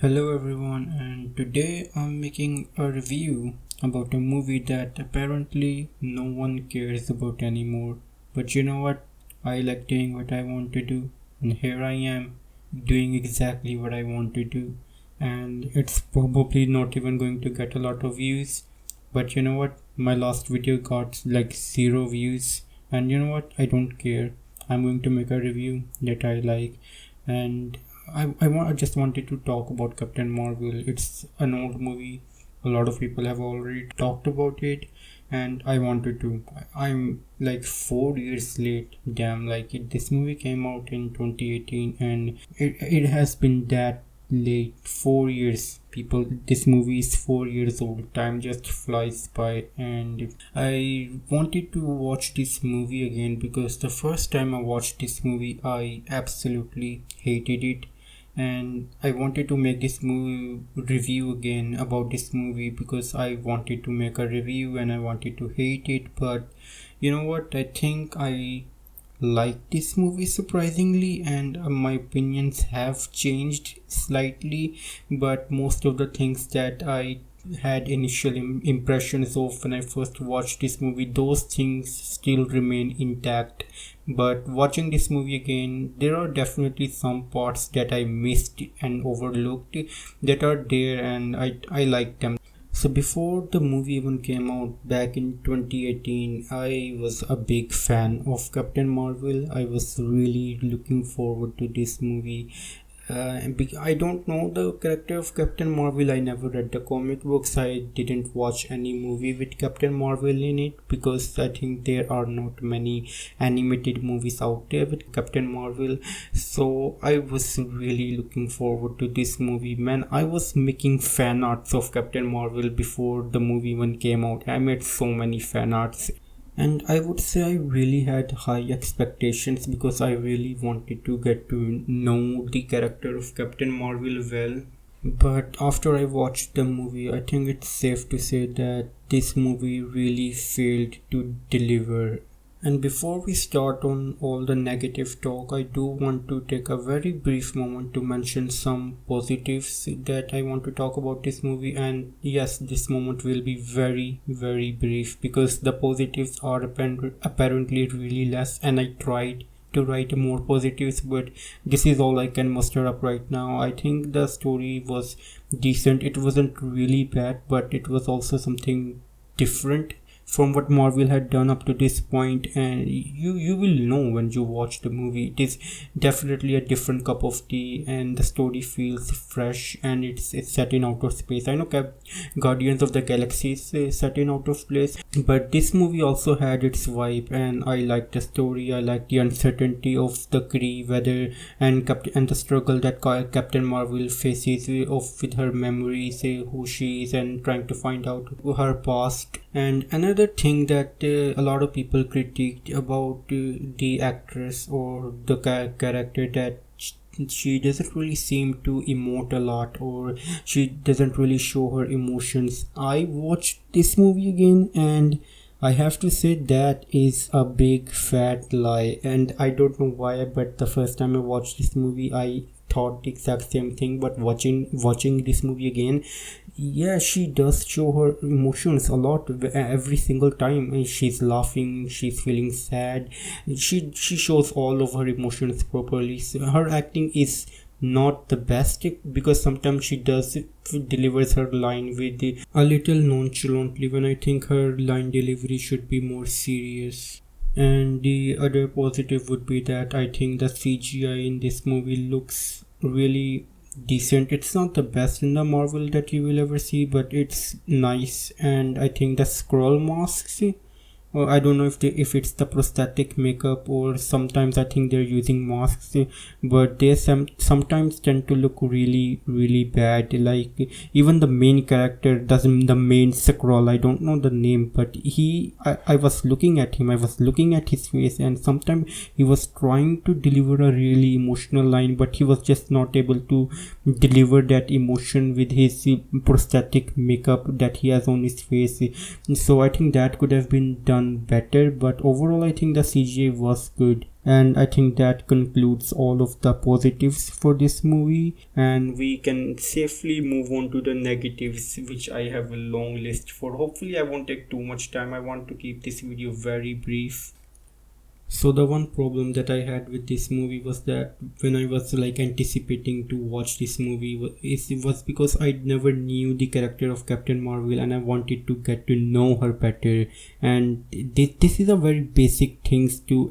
Hello everyone, and today I'm making a review about a movie that apparently no one cares about anymore. But you know what? I like doing what I want to do, and here I am doing exactly what I want to do. And it's probably not even going to get a lot of views. But you know what? My last video got like 0 views, and you know what? I don't care. I'm going to make a review that I like, and I just wanted to talk about Captain Marvel. It's an old movie. A lot of people have already talked about it, and I wanted to. I'm like 4 years late. Damn, this movie came out in 2018, and it has been that late. 4 years, people. This movie is 4 years old. Time just flies by, and I wanted to watch this movie again because the first time I watched this movie, I absolutely hated it, and I wanted to make this movie review again about this movie because I wanted to make a review and I wanted to hate it. But you know what, I think I like this movie surprisingly, and my opinions have changed slightly, but most of the things that I had initial impressions of when I first watched this movie, those things still remain intact. But watching this movie again, there are definitely some parts that I missed and overlooked that are there, and I like them. So before the movie even came out back in 2018, I was a big fan of Captain Marvel. I was really looking forward to this movie. I don't know the character of Captain Marvel. I never read the comic books. I didn't watch any movie with Captain Marvel in it because I think there are not many animated movies out there with Captain Marvel. So I was really looking forward to this movie. Man, I was making fan arts of Captain Marvel before the movie even came out. I made so many fan arts, and I would say I really had high expectations because I really wanted to get to know the character of Captain Marvel well. But after I watched the movie, I think it's safe to say that this movie really failed to deliver. And before we start on all the negative talk, I do want to take a very brief moment to mention some positives that I want to talk about this movie. And yes, this moment will be very, very brief because the positives are apparently really less, and I tried to write more positives, but this is all I can muster up right now. I think the story was decent. It wasn't really bad, but it was also something different from what Marvel had done up to this point, and you will know when you watch the movie. It is definitely a different cup of tea, and the story feels fresh, and it's set in outer space. I know Guardians of the Galaxy is set in outer space, but this movie also had its vibe, and I liked the story. I liked the uncertainty of the Kree, whether and the struggle that Captain Marvel faces with her memories, who she is, and trying to find out her past. And another thing that a lot of people critiqued about the actress or the character, that she doesn't really seem to emote a lot, or she doesn't really show her emotions. I watched this movie again, and I have to say that is a big fat lie, and I don't know why, but the first time I watched this movie I thought the exact same thing. But watching this movie again, yeah, she does show her emotions a lot every single time. She's laughing, she's feeling sad, she shows all of her emotions properly. So her acting is not the best because sometimes she delivers her line with a little nonchalantly, when I think her line delivery should be more serious. And the other positive would be that I think the CGI in this movie looks really decent. It's not the best in the Marvel that you will ever see, but it's nice. And I think the Skrull masks, or I don't know if it's the prosthetic makeup, or sometimes I think they're using masks, but they sometimes tend to look really, really bad. Like even the main character, the main Skrull, I don't know the name, but I was looking at him, I was looking at his face, and sometimes he was trying to deliver a really emotional line, but he was just not able to deliver that emotion with his prosthetic makeup that he has on his face. So I think that could have been done done better, but overall I think the CGI was good. And I think that concludes all of the positives for this movie, and we can safely move on to the negatives, which I have a long list for. Hopefully I won't take too much time. I want to keep this video very brief. So the one problem that I had with this movie was that when I was like anticipating to watch this movie, it was because I never knew the character of Captain Marvel and I wanted to get to know her better. And this is a very basic things to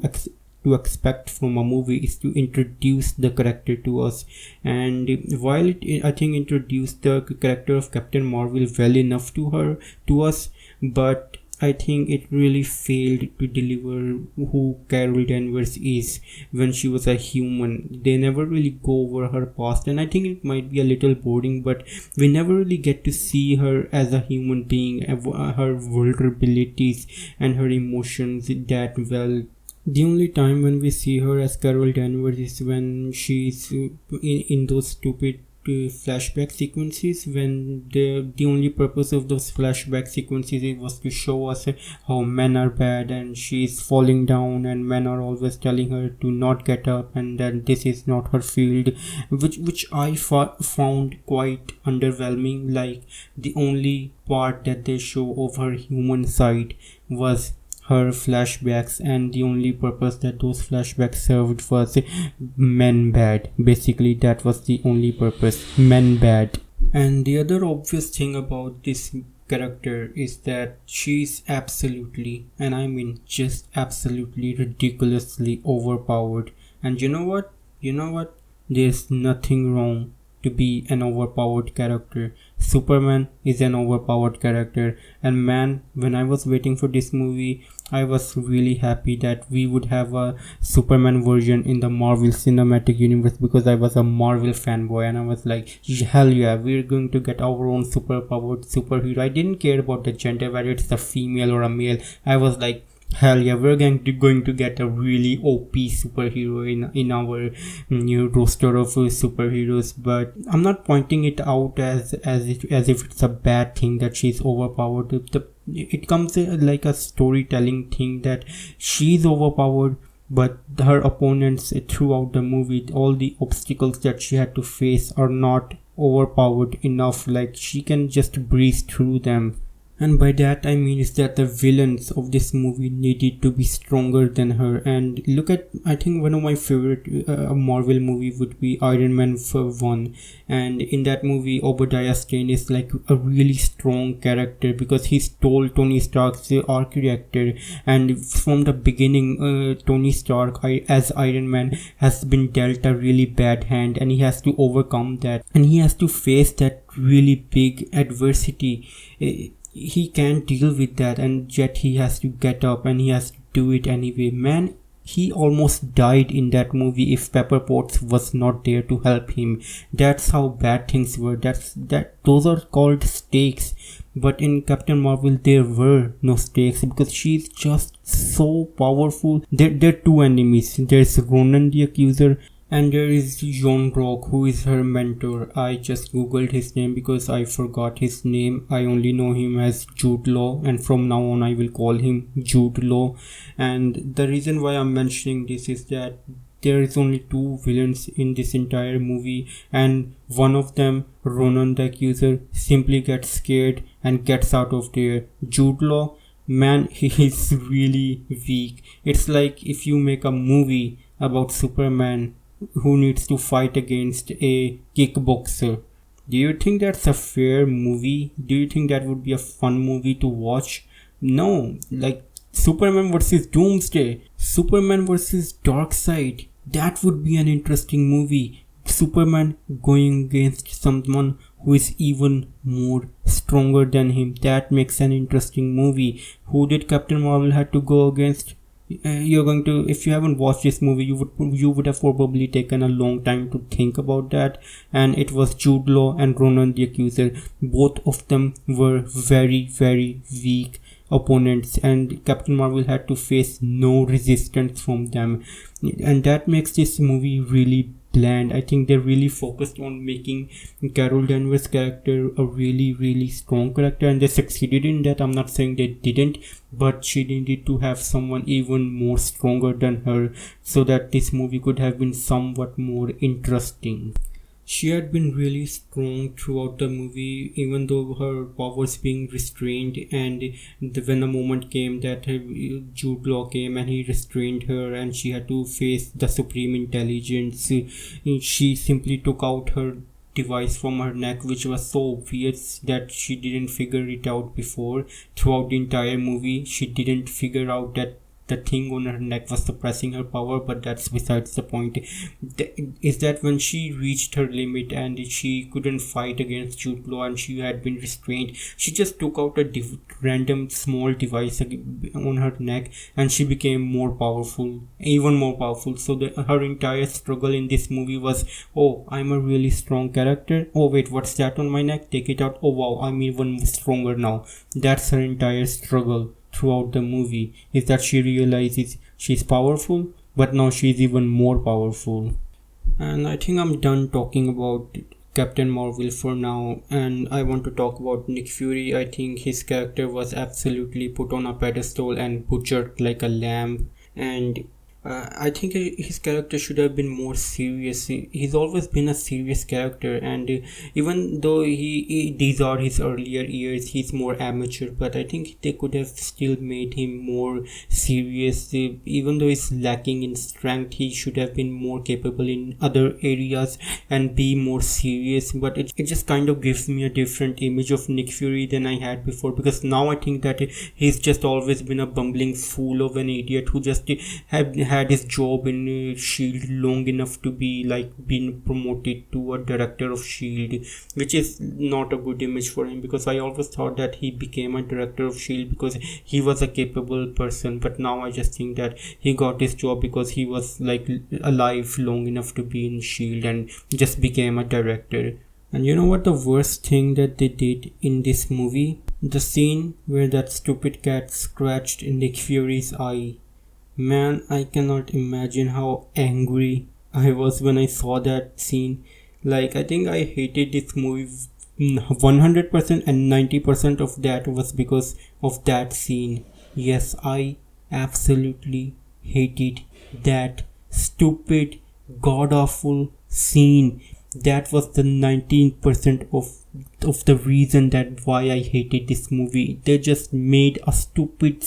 expect from a movie, is to introduce the character to us. And while it I think introduced the character of Captain Marvel well enough to us, but I think it really failed to deliver who Carol Danvers is when she was a human. They never really go over her past, and I think it might be a little boring, but we never really get to see her as a human being, her vulnerabilities and her emotions that well. The only time when we see her as Carol Danvers is when she's in those stupid flashback sequences, when the only purpose of those flashback sequences was to show us how men are bad and she's falling down and men are always telling her to not get up and that this is not her field, which I found quite underwhelming. Like, the only part that they show of her human side was her flashbacks, and the only purpose that those flashbacks served was men bad. Basically that was the only purpose, men bad. And the other obvious thing about this character is that she's absolutely, and I mean just absolutely ridiculously overpowered. And you know what, there's nothing wrong to be an overpowered character. Superman is an overpowered character, and man, when I was waiting for this movie, I was really happy that we would have a Superman version in the Marvel Cinematic Universe, because I was a Marvel fanboy and I was like, hell yeah, we're going to get our own superpowered superhero. I didn't care about the gender, whether it's a female or a male. I was like, hell yeah, we're going to get a really OP superhero in our new roster of superheroes. But I'm not pointing it out as if it's a bad thing that she's overpowered. It comes like a storytelling thing that she's overpowered, but her opponents throughout the movie, all the obstacles that she had to face are not overpowered enough. Like, she can just breeze through them. And by that I mean is that the villains of this movie needed to be stronger than her. And look at, I think one of my favorite Marvel movie would be Iron Man 1, and in that movie Obadiah Stane is like a really strong character because he stole Tony Stark's arc reactor, and from the beginning Tony Stark as Iron Man has been dealt a really bad hand, and he has to overcome that, and he has to face that really big adversity. He can't deal with that, and yet he has to get up and he has to do it anyway. Man, he almost died in that movie if Pepper Potts was not there to help him. That's how bad things were. Those are called stakes. But in Captain Marvel there were no stakes because she's just so powerful. There are two enemies. There's Ronan the Accuser, and there is John Brock, who is her mentor. I just googled his name because I forgot his name. I only know him as Jude Law, and from now on I will call him Jude Law. And the reason why I'm mentioning this is that there is only two villains in this entire movie, and one of them, Ronan the Accuser, simply gets scared and gets out of there. Jude Law, man, he is really weak. It's like if you make a movie about Superman who needs to fight against a kickboxer. Do you think that's a fair movie? Do you think that would be a fun movie to watch? No. Like Superman versus Doomsday, Superman versus Darkseid, that would be an interesting movie. Superman going against someone who is even more stronger than him. That makes an interesting movie. Who did Captain Marvel had to go against? You're going to, if you haven't watched this movie, you would have probably taken a long time to think about that. And it was Jude Law and Ronan the Accuser. Both of them were very, very weak opponents, and Captain Marvel had to face no resistance from them, and that makes this movie really bland. I think they really focused on making Carol Danvers' character a really strong character, and they succeeded in that. I'm not saying they didn't, but she needed to have someone even more stronger than her so that this movie could have been somewhat more interesting. She had been really strong throughout the movie, even though her powers being restrained. And when the moment came that Jude Law came and he restrained her, and she had to face the supreme intelligence, she simply took out her device from her neck, which was so obvious that she didn't figure it out before. Throughout the entire movie, she didn't figure out that the thing on her neck was suppressing her power, but that's besides the point. Is that when she reached her limit and she couldn't fight against Jude Law and she had been restrained, she just took out a random small device on her neck and she became more powerful, even more powerful. So her entire struggle in this movie was, oh, I'm a really strong character. Oh wait, what's that on my neck? Take it out. Oh wow, I'm even stronger now. That's her entire struggle throughout the movie, is that she realizes she's powerful, but now she's even more powerful. And I think I'm done talking about Captain Marvel for now, and I want to talk about Nick Fury. I think his character was absolutely put on a pedestal and butchered like a lamb, and I think his character should have been more serious. He's always been a serious character, and even though these are his earlier years, he's more amateur. But I think they could have still made him more serious. Even though he's lacking in strength, he should have been more capable in other areas and be more serious. But it just kind of gives me a different image of Nick Fury than I had before, because now I think that he's just always been a bumbling fool of an idiot who just had his job in Shield long enough to be like being promoted to a director of Shield, which is not a good image for him, because I always thought that he became a director of Shield because he was a capable person. But now I just think that he got his job because he was like alive long enough to be in Shield and just became a director. And you know what the worst thing that they did in this movie? The scene where that stupid cat scratched Nick Fury's eye. Man, I cannot imagine how angry I was when I saw that scene. Like, I think I hated this movie 100%, and 90% of that was because of that scene. Yes, I absolutely hated that stupid, god-awful scene. That was the 19% of the reason that why I hated this movie. They just made a stupid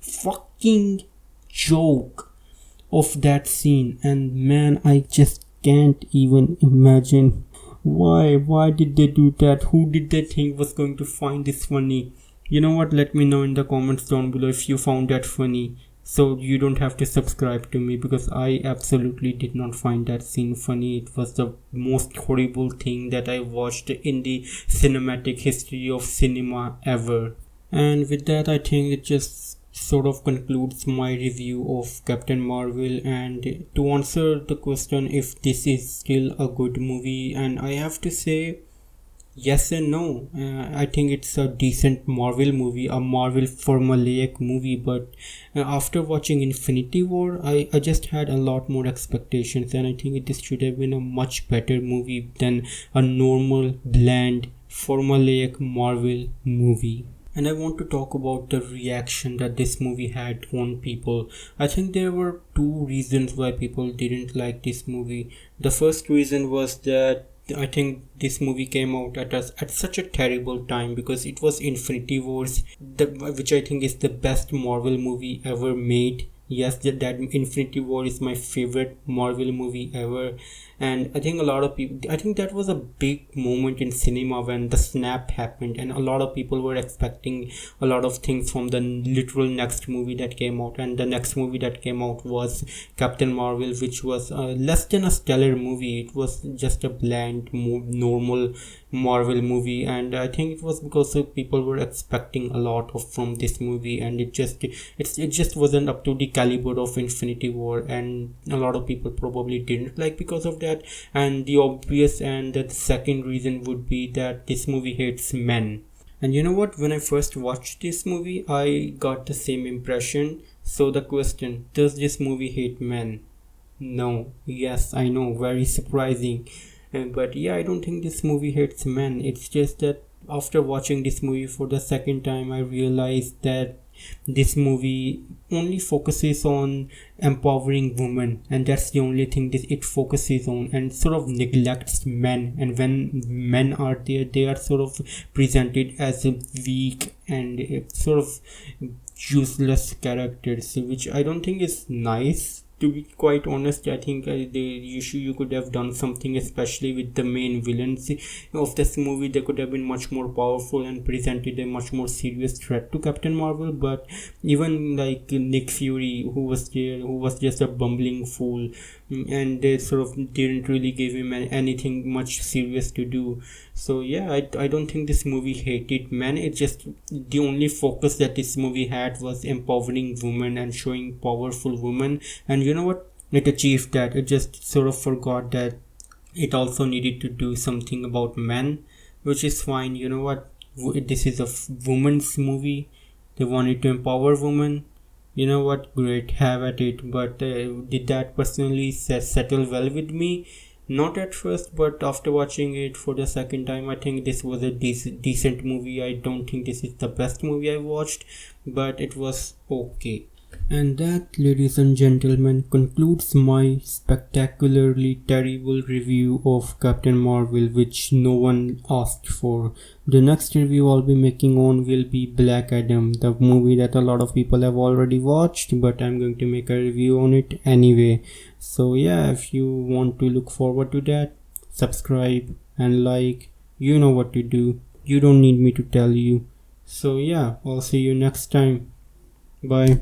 fucking joke of that scene, and man, I just can't even imagine why did they do that. Who did they think was going to find this funny? You know what, let me know in the comments down below if you found that funny, so you don't have to subscribe to me, because I absolutely did not find that scene funny. It was the most horrible thing that I watched in the cinematic history of cinema ever. And with that, I think it just sort of concludes my review of Captain Marvel. And to answer the question if this is still a good movie, and I have to say yes and no. I think it's a decent Marvel movie, a Marvel formulaic movie, but after watching Infinity War, I just had a lot more expectations, and I think this should have been a much better movie than a normal, bland, formulaic Marvel movie. And I want to talk about the reaction that this movie had on people. I think there were two reasons why people didn't like this movie. The first reason was that I think this movie came out at such a terrible time, because it was Infinity Wars, which I think is the best Marvel movie ever made. Yes, that Infinity War is my favorite Marvel movie ever. And I think a lot of people, I think that was a big moment in cinema when the snap happened, and a lot of people were expecting a lot of things from the literal next movie that came out. And the next movie that came out was Captain Marvel, which was less than a stellar movie. It was just a bland, normal Marvel movie, and I think it was because people were expecting a lot from this movie, and it just wasn't up to the caliber of Infinity War, and a lot of people probably didn't like because of that. And the obvious and the second reason would be that this movie hates men. And you know what, when I first watched this movie, I got the same impression. So the question, does this movie hate men? No, yes, I know, very surprising. But yeah, I don't think this movie hates men. It's just that after watching this movie for the second time, I realized that this movie only focuses on empowering women, and that's the only thing that it focuses on, and sort of neglects men. And when men are there, they are sort of presented as a weak and sort of useless characters, which I don't think is nice. To be quite honest, I think you could have done something, especially with the main villains of this movie. They could have been much more powerful and presented a much more serious threat to Captain Marvel. But even like Nick Fury, who was there, who was just a bumbling fool, and they sort of didn't really give him anything much serious to do. So yeah, I don't think this movie hated men. It's just the only focus that this movie had was empowering women and showing powerful women. And you know what, it achieved that. It just sort of forgot that it also needed to do something about men, which is fine. You know what, this is a woman's movie. They wanted to empower women. You know what, great, have at it. But did that personally settle well with me? Not at first, but after watching it for the second time, I think this was a decent movie. I don't think this is the best movie I watched, but it was okay. And that, ladies and gentlemen, concludes my spectacularly terrible review of Captain Marvel, which no one asked for. The next review I'll be making on will be Black Adam, the movie that a lot of people have already watched, but I'm going to make a review on it anyway. So yeah, if you want to look forward to that, subscribe and like. You know what to do. You don't need me to tell you. So yeah, I'll see you next time. Bye.